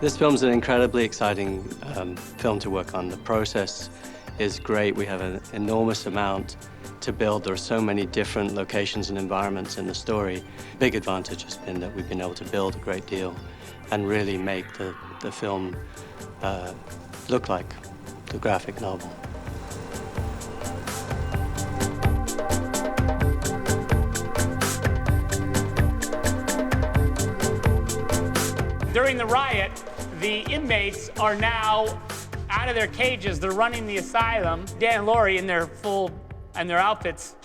This film's an incredibly exciting film to work on. The process is great. We have an enormous amount to build. There are so many different locations and environments in the story. Big advantage has been that we've been able to build a great deal and really make the film look like the graphic novel. During the riot, the inmates are now out of their cages. They're running the asylum. Dan and Laurie, in their outfits,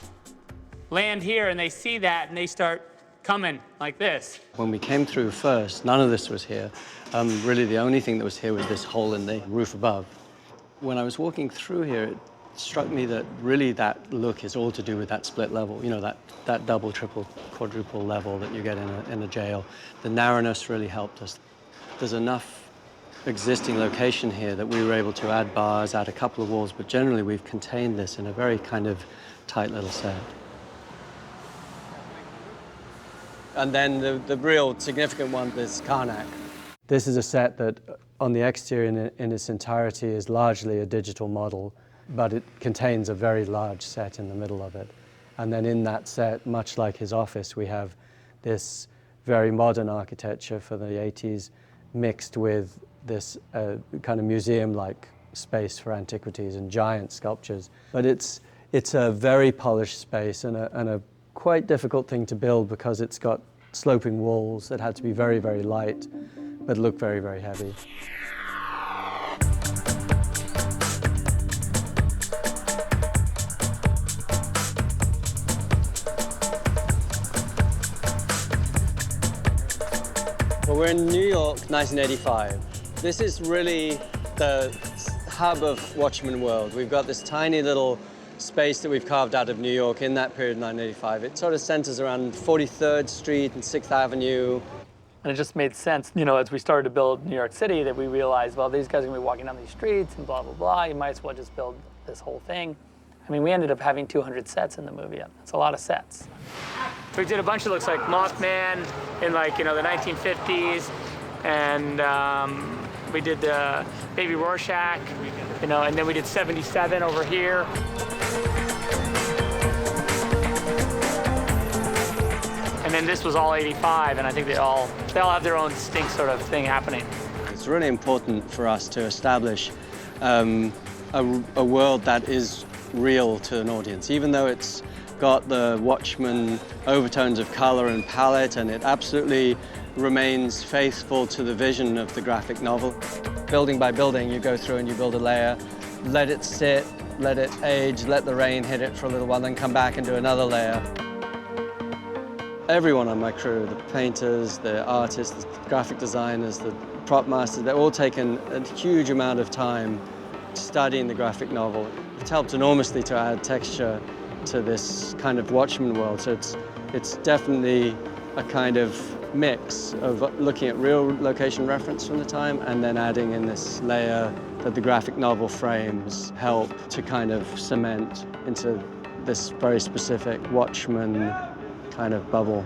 land here, and they see that, and they start coming like this. When we came through first, none of this was here. Really, the only thing that was here was this hole in the roof above. When I was walking through here, it struck me that really that look is all to do with that split level, you know, that double, triple, quadruple level that you get in a jail. The narrowness really helped us. There's enough existing location here that we were able to add bars, add a couple of walls, but generally we've contained this in a very kind of tight little set. And then the real significant one is Karnak. This is a set that on the exterior in its entirety is largely a digital model, but it contains a very large set in the middle of it. And then in that set, much like his office, we have this very modern architecture for the 80s mixed with this kind of museum-like space for antiquities and giant sculptures. But it's a very polished space and a quite difficult thing to build because it's got sloping walls that had to be very, very light, but look very, very heavy. Well, we're in New York, 1985. This is really the hub of Watchmen world. We've got this tiny little space that we've carved out of New York in that period, 1985. It sort of centers around 43rd Street and 6th Avenue. And it just made sense, you know, as we started to build New York City, that we realized, well, these guys are gonna be walking down these streets and blah, blah, blah. You might as well just build this whole thing. I mean, we ended up having 200 sets in the movie. That's a lot of sets. So we did a bunch of looks like Mothman in, like, you know, the 1950s, and we did Baby Rorschach, you know, and then we did 77 over here. And then this was all 85, and I think they all have their own distinct sort of thing happening. It's really important for us to establish a world that is real to an audience, even though it's got the Watchmen overtones of color and palette, and it absolutely remains faithful to the vision of the graphic novel. Building by building, you go through and you build a layer, let it sit, let it age, let the rain hit it for a little while, then come back and do another layer. Everyone on my crew, the painters, the artists, the graphic designers, the prop masters, they're all taken a huge amount of time studying the graphic novel. It's helped enormously to add texture to this kind of Watchmen world. So it's definitely a kind of mix of looking at real location reference from the time and then adding in this layer that the graphic novel frames help to kind of cement into this very specific Watchmen kind of bubble.